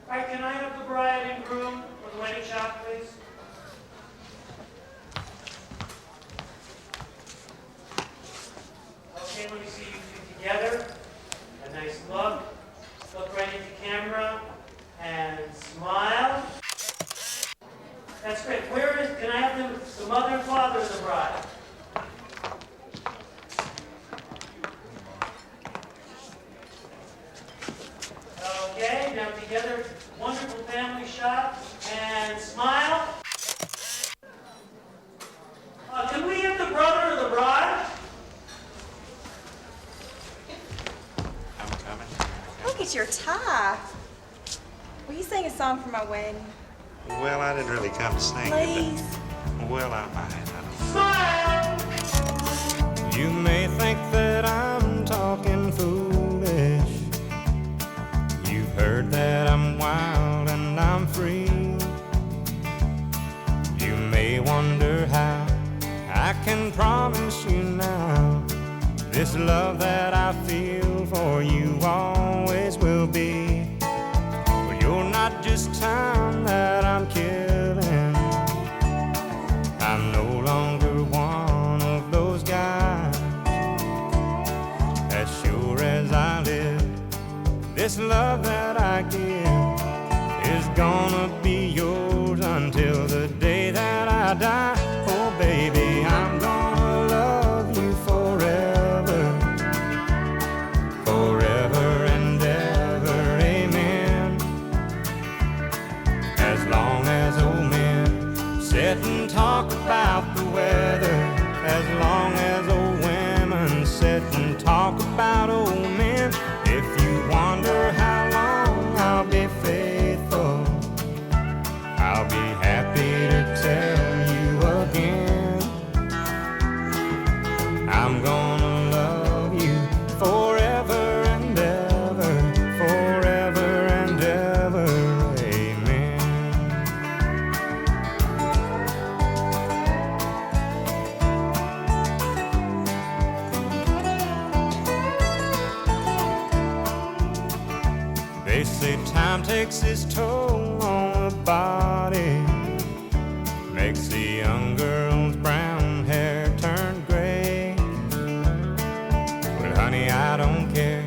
All right, can I have the bride and groom for the wedding shot, please? Okay, let me see you two together. A nice look. Look right into camera and smile. That's great. Can I have the mother and father of the bride? Okay, now together, wonderful family shot, and smile. Can we have the brother of the bride? I'm coming. Look at your tie. Will you sing a song for my wedding? Well, I didn't really come to sing. Please. Well, I might. Smile! You may think that I'm talking foolish. You've heard that I'm wild and I'm free. You may wonder how I can promise you now this love that I feel for you always will be. But you're not just time that I'm killing. I'm no longer one of those guys. As sure as I live, this love that I give is gonna be yours until the day that I die. Oh baby, I'm gonna love you forever, forever and ever, amen. As long as old men sit and talk about the weather, as long as old women sit and talk about old men. If you wonder how long I'll be faithful, I'll be happy to tell you again. I'm gonna love you forever and ever, forever and ever, amen. They say time takes its toll on the body, makes the young girl's brown hair turn gray. Well, honey, I don't care.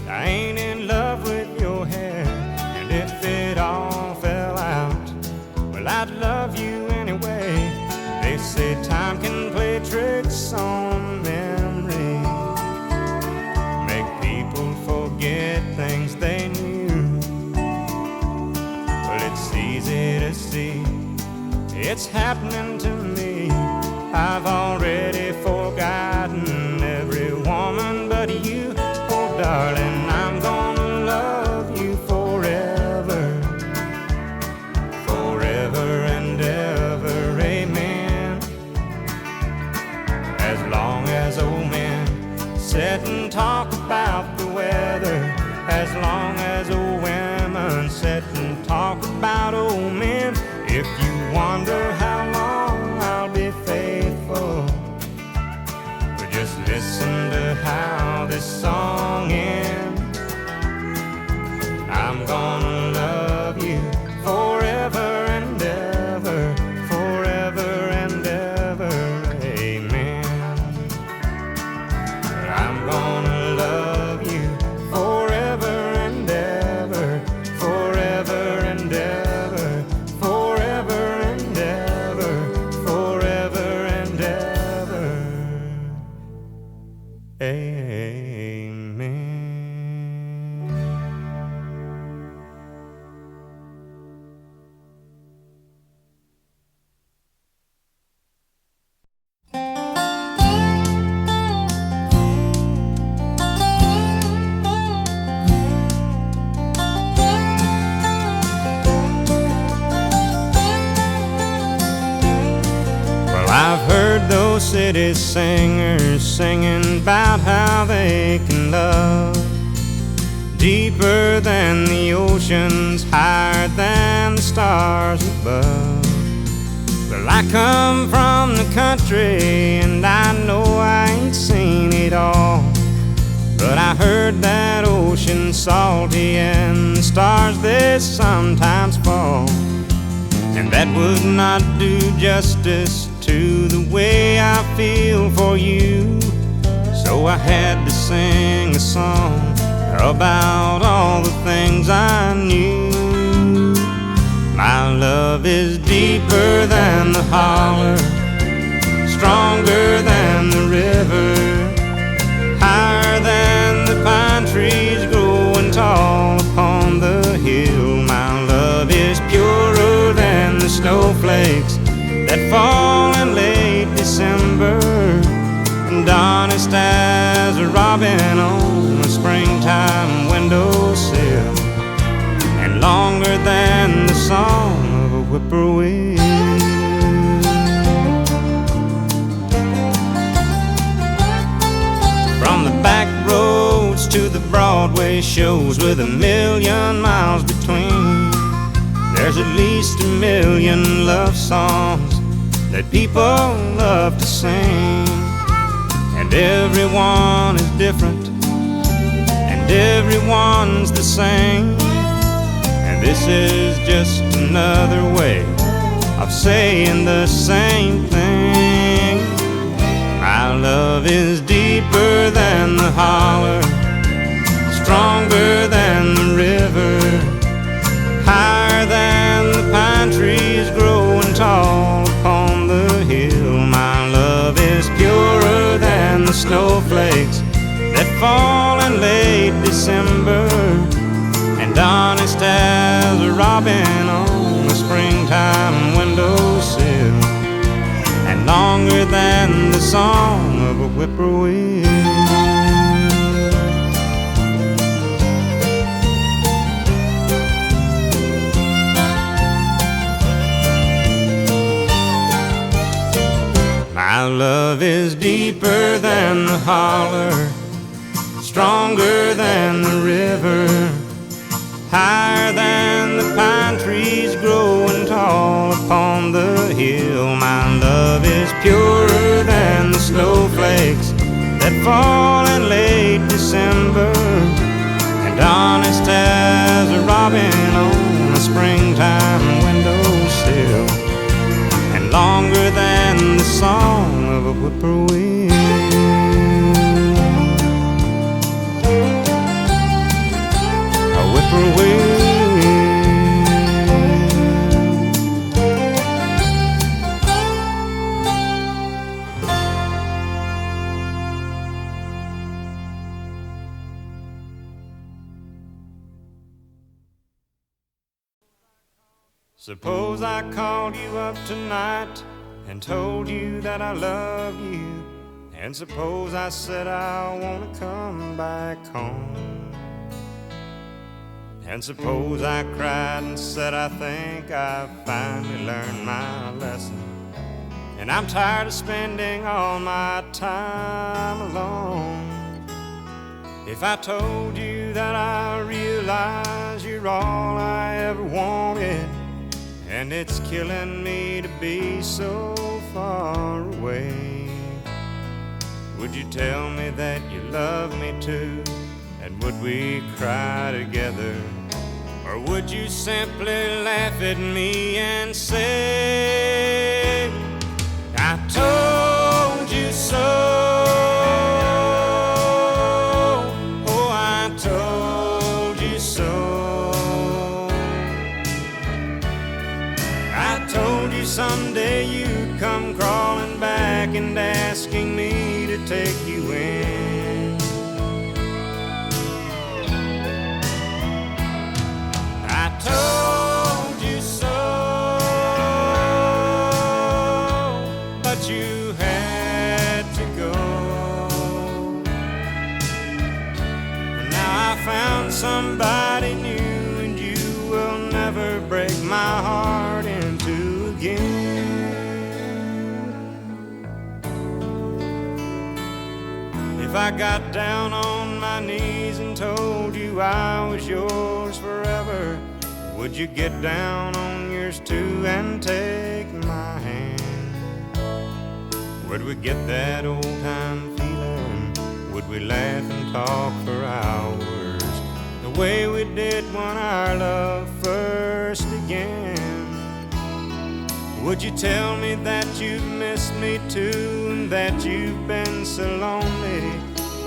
I ain't in love with your hair. And if it all fell out, well, I'd love you anyway. They say time can play tricks on memory, make people forget things they knew. Well, it's easy to see it's happening to me. I've already forgotten every woman but you. Oh, darling, I'm gonna love you forever, forever and ever, amen. As long as old men sit and talk about the weather, as long as old women sit and talk about old men. If you wonder how long I'll be faithful, but just listen to how this song ends. I'm gonna love you forever and ever, forever and ever, amen. I'm gonna love you forever and ever, forever and ever, forever and ever, forever and ever, amen. Well, I've heard those city singers singing about how they can love deeper than the oceans, higher than the stars above. Well, I come from the country and I know I ain't seen it all, but I heard that ocean salty and the stars they sometimes fall. And that would not do justice to the way I feel for you. So I had to sing a song about all the things I knew. My love is deeper than the holler, stronger than the river, higher than the pine trees growing tall upon the hill. My love is purer than the snowflakes that fall in late December, and honest as a robin on a springtime windowsill, and longer than the song of a whippoorwill. From the back roads to the Broadway shows with 1,000,000 miles between, there's at least 1,000,000 love songs that people love to sing. And everyone is different, and everyone's the same. And this is just another way of saying the same thing. My love is deeper than the holler, stronger than the river, higher than the pine trees growing tall upon the hill. My love is purer than the snowflakes that fall in late December, and honest as a robin on a springtime windowsill, and longer than the song of a whippoorwill. My love is deeper than the holler, stronger than the river, higher than the pine trees growing tall upon the hill. My love is purer than the snowflakes that fall in late December, and honest as a robin on a springtime windowsill, and longer than the song of a whippoorwill. A whippoorwill. Suppose I called you up tonight and told you that I love you, and suppose I said I want to come back home, and suppose I cried and said I think I've finally learned my lesson, and I'm tired of spending all my time alone. If I told you that I realize you're all I ever wanted, and it's killing me to be so far away, would you tell me that you love me too? And would we cry together? Or would you simply laugh at me and say, I told you so? Oh, I told you so. I told you someday you'd come crawling back and asking me to take you in. I told you so, but you had to go. And now I found somebody new, and you will never break my heart in two again. If I got down on my knees and told you I was yours forever, would you get down on yours too and take my hand? Would we get that old time feeling? Would we laugh and talk for hours? way we did when our love first began. Would you tell me that you've missed me too, and that you've been so lonely,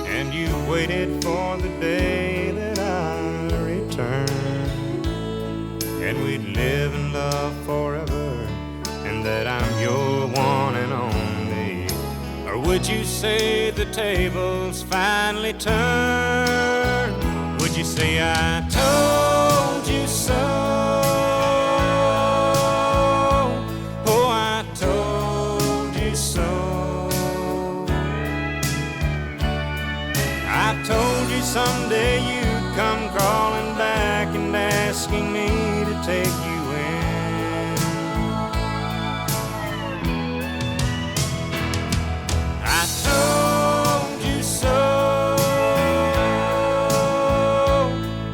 and you waited for the day that I return, and we'd live in love forever, and that I'm your one and only? Or would you say the tables finally turned? Would you say I told you so? Oh, I told you so. I told you someday you'd come crawling back and asking me to take you in. I told you so,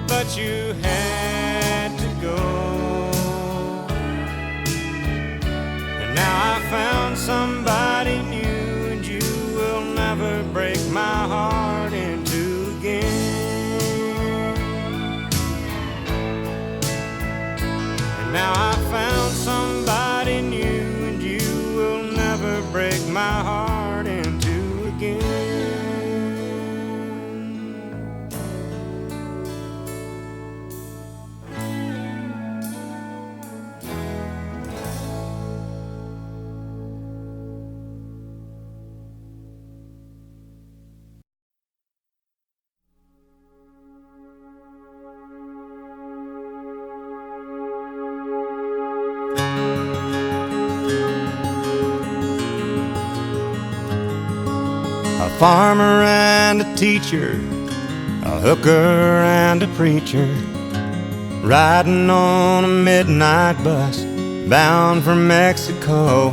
but you had to go. And now I found somebody new, and you will never break my heart in two again. And now I found somebody new, and you will never break my heart in two again. A farmer and a teacher, a hooker and a preacher, riding on a midnight bus bound for Mexico.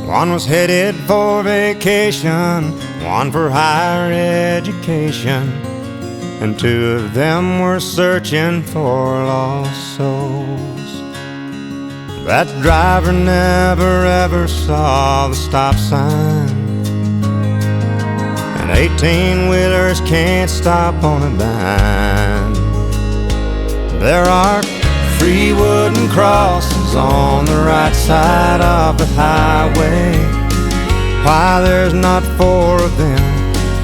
One was headed for vacation, one for higher education, and two of them were searching for lost souls. That driver never ever saw the stop sign, 18-wheelers can't stop on a dime. There are 3 wooden crosses on the right side of the highway. Why there's not 4 of them,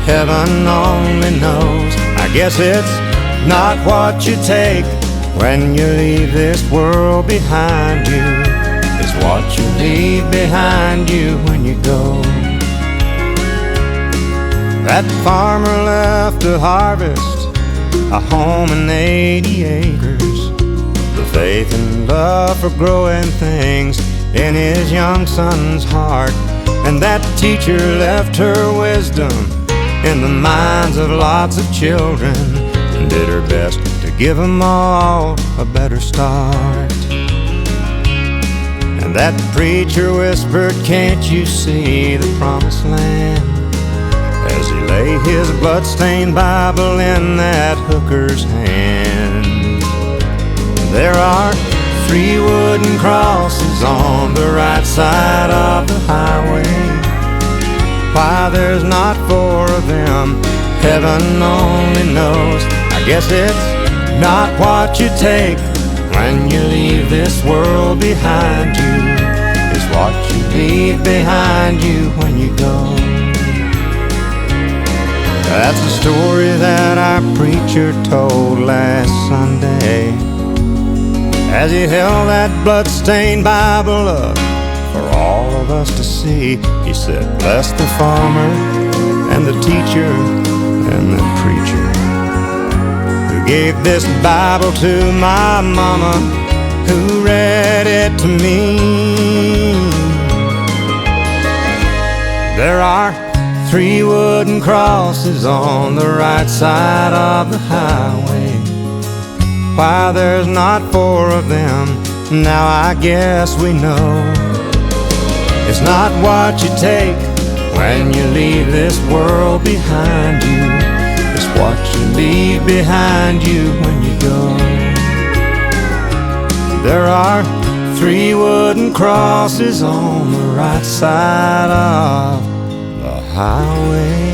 heaven only knows. I guess it's not what you take when you leave this world behind you. It's what you leave behind you when you go. That farmer left to harvest a home and 80 acres, the faith and love for growing things in his young son's heart. And that teacher left her wisdom in the minds of lots of children, and did her best to give them all a better start. And that preacher whispered, "Can't you see the promised land?" as he lay his blood-stained Bible in that hooker's hand. There are 3 wooden crosses on the right side of the highway. Why there's not 4 of them, heaven only knows. I guess it's not what you take when you leave this world behind you. It's what you leave behind you when you go. That's the story that our preacher told last Sunday, as he held that blood-stained Bible up for all of us to see. He said, "Bless the farmer and the teacher and the preacher who gave this Bible to my mama, who read it to me." There are 3 wooden crosses on the right side of the highway. Why there's not 4 of them, now I guess we know. It's not what you take when you leave this world behind you. It's what you leave behind you when you go. There are 3 wooden crosses on the right side of the highway.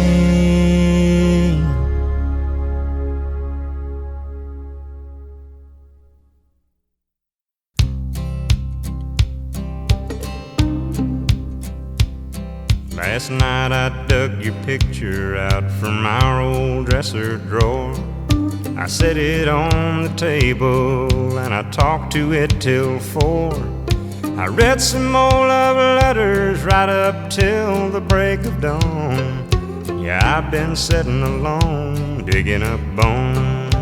Last night I dug your picture out from our old dresser drawer. I set it on the table and I talked to it till 4. I read some more love letters right up till the break of dawn. Yeah, I've been sitting alone, digging up bones.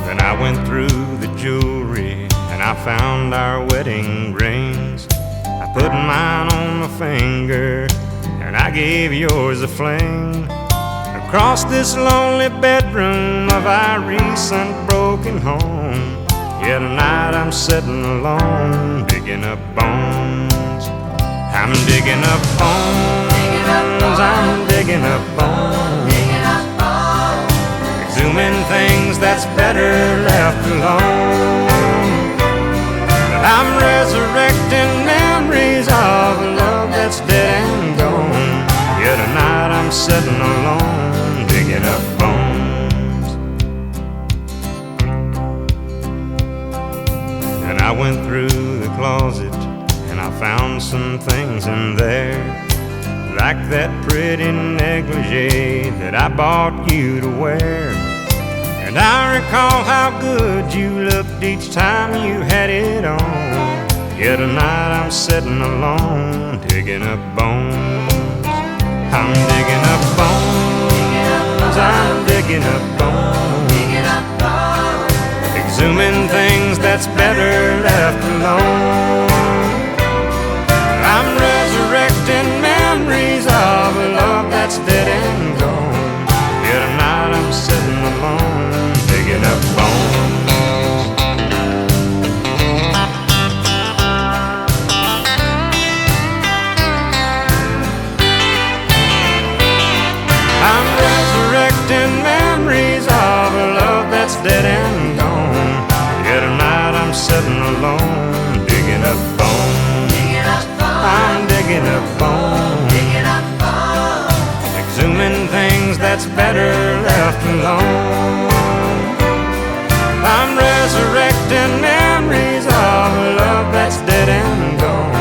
Then I went through the jewelry and I found our wedding rings. I put mine on my finger and I gave yours a fling. Across this lonely bedroom of our recent broken home, yeah, tonight I'm sitting alone, digging up bones. I'm digging up bones, I'm digging up bones, exhuming things that's better left alone. But I'm resurrecting memories of a love that's dead and gone. Yeah, tonight I'm sitting alone, digging up bones. And I went through the closet and I found some things in there, like that pretty negligee that I bought you to wear. And I recall how good you looked each time you had it on. Yeah, tonight I'm sitting alone, digging up bones. I'm digging up bones, I'm digging up bones, exhuming things that's better left alone. I'm resurrecting memories of a love that's dead and gone. Yeah, tonight I'm sitting alone, digging up bones. I'm resurrecting memories of a love that's dead and gone. Yeah, tonight I'm sitting alone, digging up bones. I'm digging up bones, exhuming things that's better left alone. I'm resurrecting memories of a love that's dead and gone.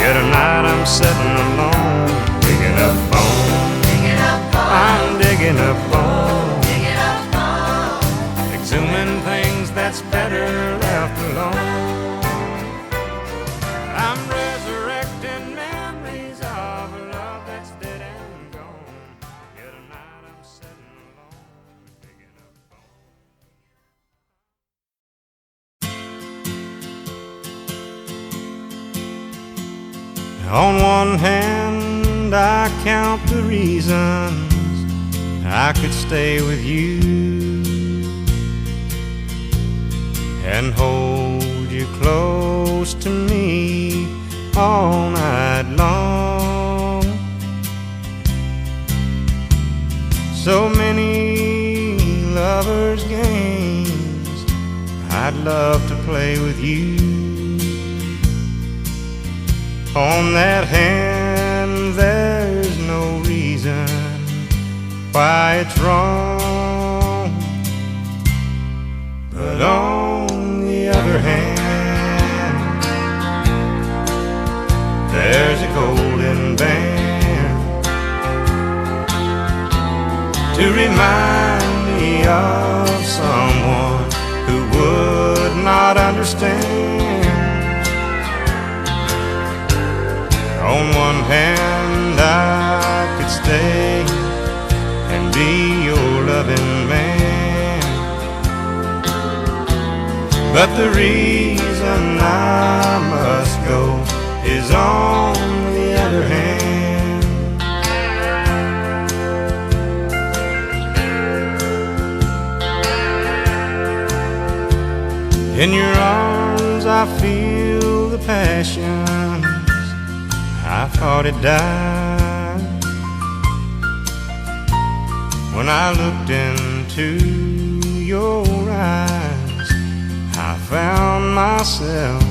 Yeah, tonight I'm sitting alone, digging up bones. I'm digging up bones, exhuming things that's better left alone. I'm resurrecting memories of a love that's dead and gone. Yeah, tonight I'm sitting alone, digging up bones. On one hand, I count the reasons I could stay with you and hold you close to me all night long. So many lovers' games I'd love to play with you. On that hand, there's no reason why it's wrong, but on the other hand, there's a golden band to remind me of someone who would not understand. On one hand, I could stay and be your loving man, but the reason I must go is on the other hand. In your arms I feel the passions I thought had died. When I looked into your eyes, I found myself.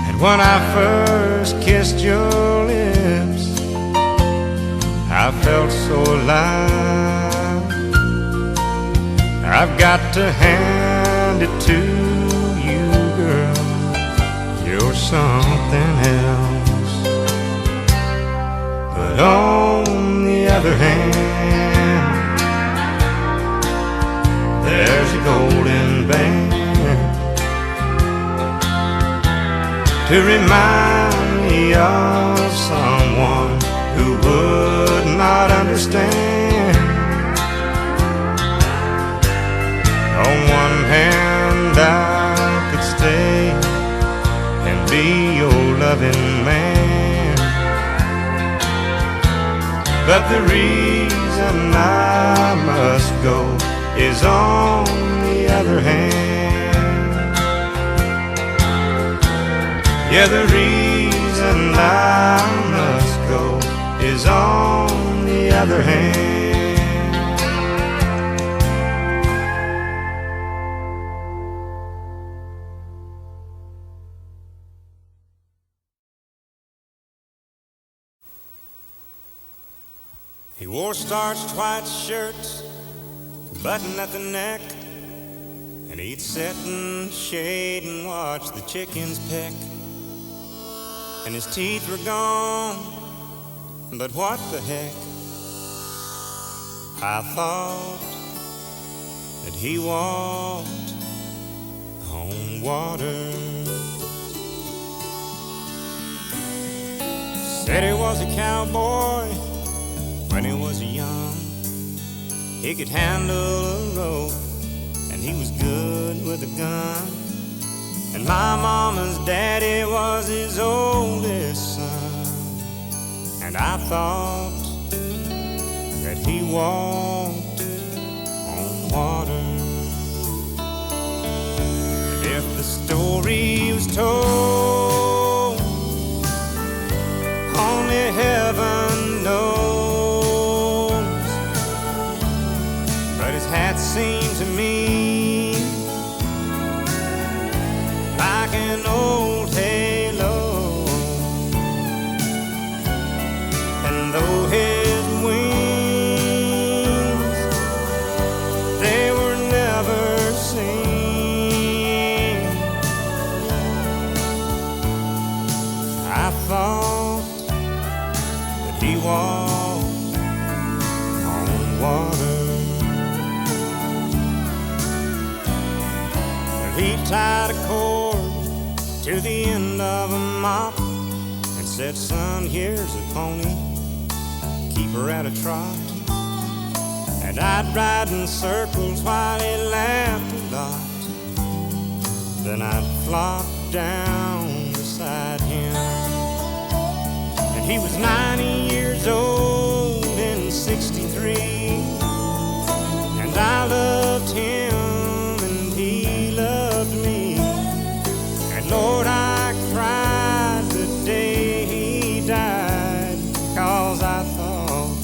And when I first kissed your lips, I felt so alive. I've got to hand it to you, girl, you're something else. But on the other hand, there's a golden band to remind me of someone who would not understand. On one hand, I could stay and be your loving man, but the reason I must go is on the other hand. Yeah, the reason I must go is on the other hand. He wore starched white shirts, button at the neck, and he'd sit in the shade and watch the chickens peck. And his teeth were gone, but what the heck? I thought that he walked on water. Said he was a cowboy when he was young. He could handle a rope, and he was good with a gun. And my mama's daddy was his oldest son. And I thought that he walked on water. And if the story was told, only heaven knows. But his hat seemed to me like an old halo, and though his wings, they were never seen, I thought that he walked on water. He tied a cord to the end of a mop and said, son, here's a pony, keep her at a trot. And I'd ride in circles while he laughed a lot. Then I'd flop down beside him, and he was 90 years old in 63, and I loved him. Lord, I cried the day he died, 'cause I thought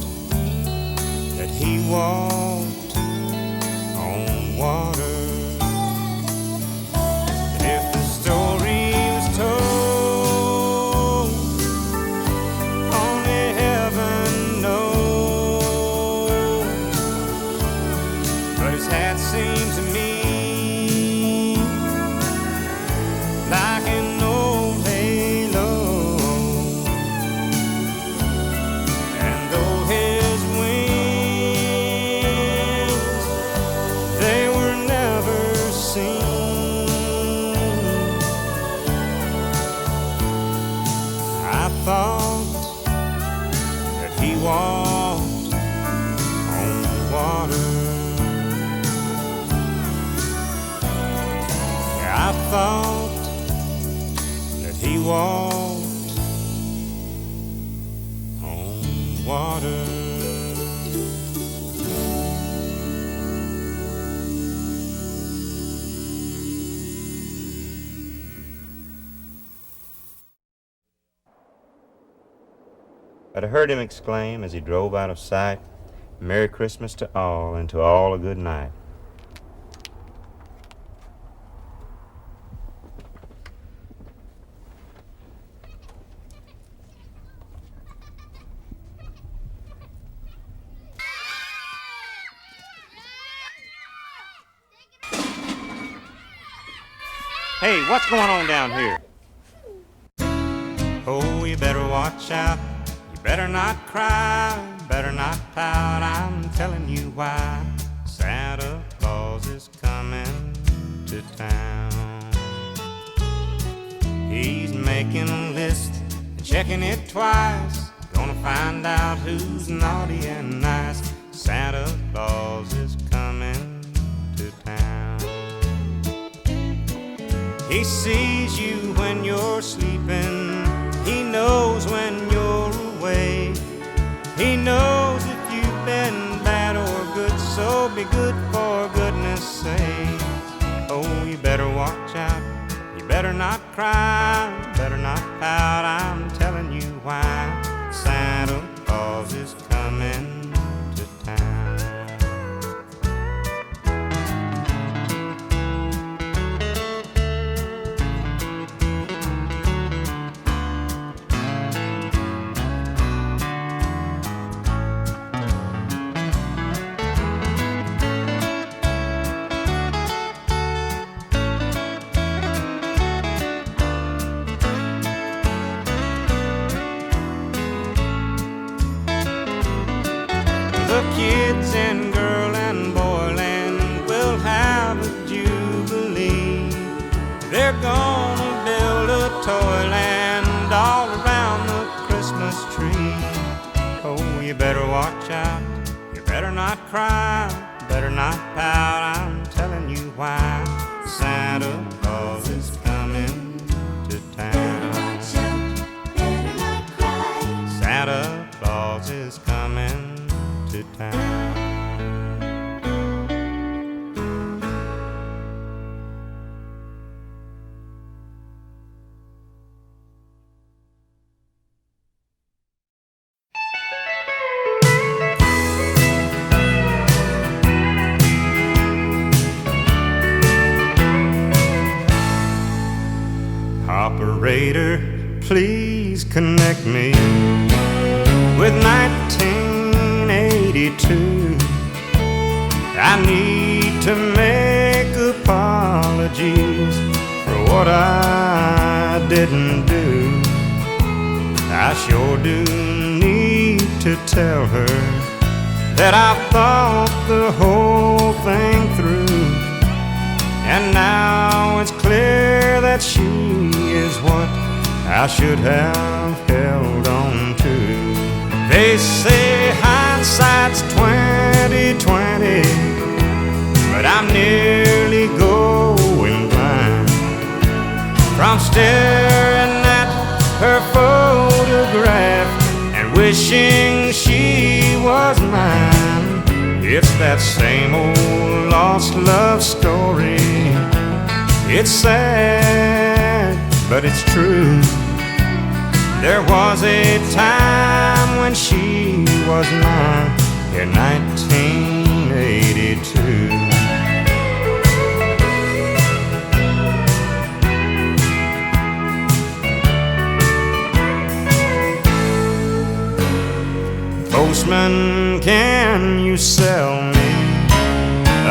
that he walked on water. And if the story was told, only heaven knows. But his hat seemed to me like an old halo, and though his wings, they were never seen, I thought that he walked on water. Yeah, I thought he walked on water. But I heard him exclaim as he drove out of sight, Merry Christmas to all, and to all a good night. Hey, what's going on down here? Oh, you better watch out, you better not cry, better not pout, I'm telling you why. Santa Claus is coming to town. He's making a list and checking it twice, gonna find out who's naughty and nice. Santa Claus is coming to town. He sees you when you're sleeping, he knows when you're awake, he knows if you've been bad or good, so be good for goodness sake. Oh, you better watch out, you better not cry, better not pout, I'm telling you why. Santa Claus is coming to town. The kids in girl and boy land will have a jubilee. They're gonna build a toyland all around the Christmas tree. Oh, you better watch out, you better not cry, better not pout, I'm telling you why. Santa Claus is coming to town. Santa Claus is coming to town. Operator, please connect me with 1982. I need to make apologies for what I didn't do. I sure do need to tell her that I've thought the whole thing through, and now it's clear that she is what I should have held on to. They say hindsight's 20/20, but I'm nearly going blind from staring at her photograph and wishing she was mine. It's that same old lost love story. It's sad, but it's true. There was a time when she was mine in 1982. Postman, can you sell me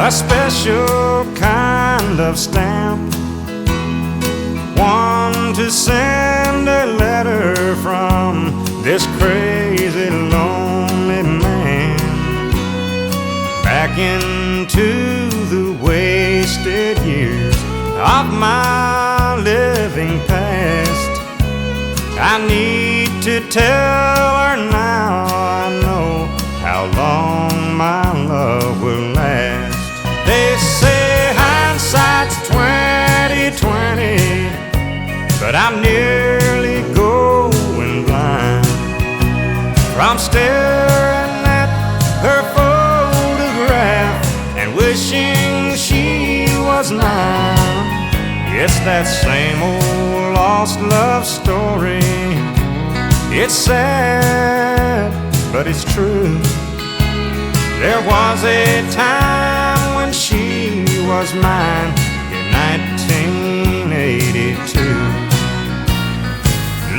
a special kind of stamp? One to send a letter from this crazy lonely man back into the wasted years of my living past. I need to tell her now I know how long my love will last. They say hindsight's 20/20, but I'm nearly going blind from staring at her photograph and wishing she was mine. It's that same old lost love story. It's sad, but it's true. There was a time when she was mine in 1982.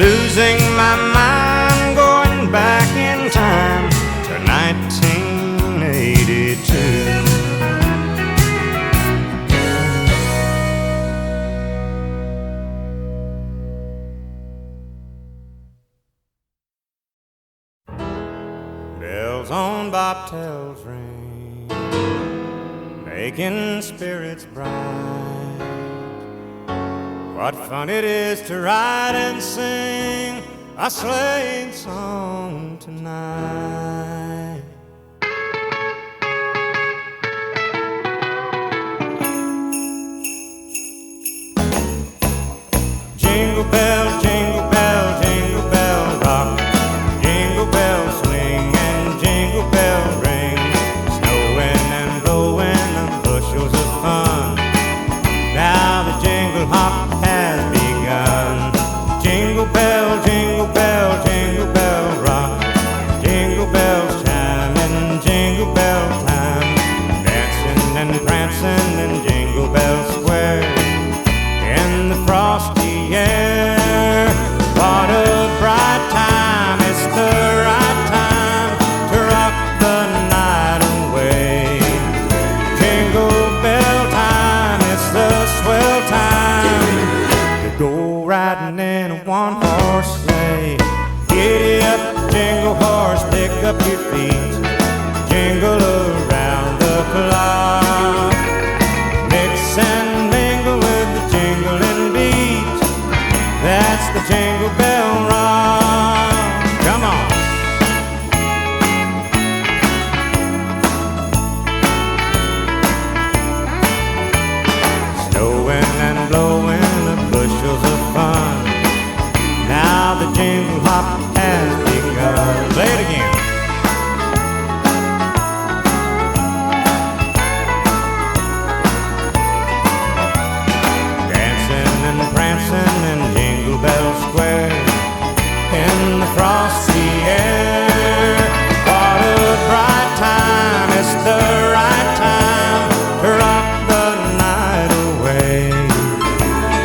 Losing my mind, going back in time to 1982. bobtails ring, making spirits bright. What fun it is to ride and sing a sleighing song tonight. Jingle bell, jingle bell, jingle bell rock. Jingle bells swing and jingle bell ring. Snowing and blowing on bushels of fun. Now the jingle hop has begun. Jingle bell, jingle bell, jingle bell rock. Jingle bells chiming, jingle bell time. Dancing and prancing in Jingle Bell Square. In the frosty air, what a bright time. It's the right time to rock the night away. Jingle bell time, it's the swell time to go riding in a one-horse sleigh. Giddy up, jingle horse, pick up your feet. Jingle around the clock. Mix and mingle with the jingling beat. That's the Jingle Bell Rock. Come on. Snowing and blowing the bushels of fun. Now the jingle hop has begun. Play it again. Dancing and prancing in Jingle Bell Square. In the frosty air, what a bright time. It's the right time to rock the night away.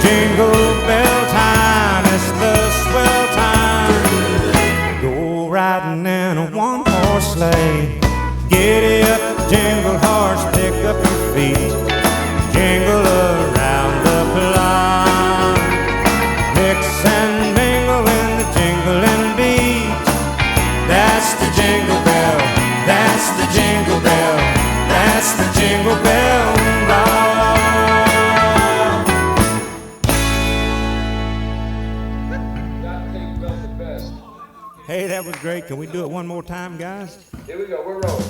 Jingle bell time, it's the swell time to go riding in a one-horse sleigh. Giddy up, jingle horse, pick up your feet. Jingle around the clock. Mix and mingle in the jingling beat. That's the Jingle Bell, that's the Jingle Bell, that's the Jingle Bell Rock. Hey, that was great. Can we do it one more time, guys? Here we go, we're rolling.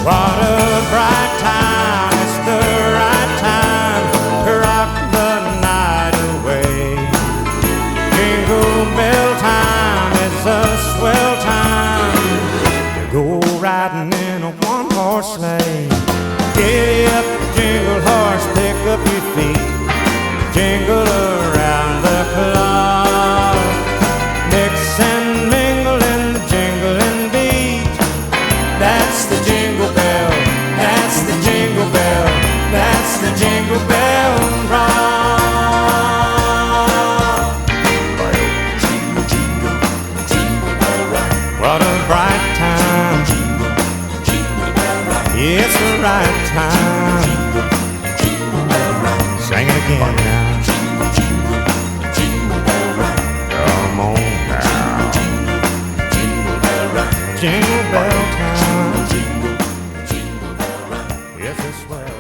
What a bright time, it's the right time to rock the night away. Jingle bell time, it's a swell time to go riding in a one-horse sleigh. Giddy up, jingle horse, pick up your feet. Jingle around the clock. Mix and mingle in the jingling beat. That's the Jingle Bell, that's the Jingle Bell, that's the Jingle Bell Rock. Jingle, jingle, jingle bell rock. What a bright time, Jingle, jingle bell rock. it's the right time. Jingle, jingle bell rock. Sing it again now. Jingle, jingle, jingle bell rock. Come on now. Jingle, jingle bell rock. Jingle bell time. Jingle, jingle bell rock. Yes, it's swell.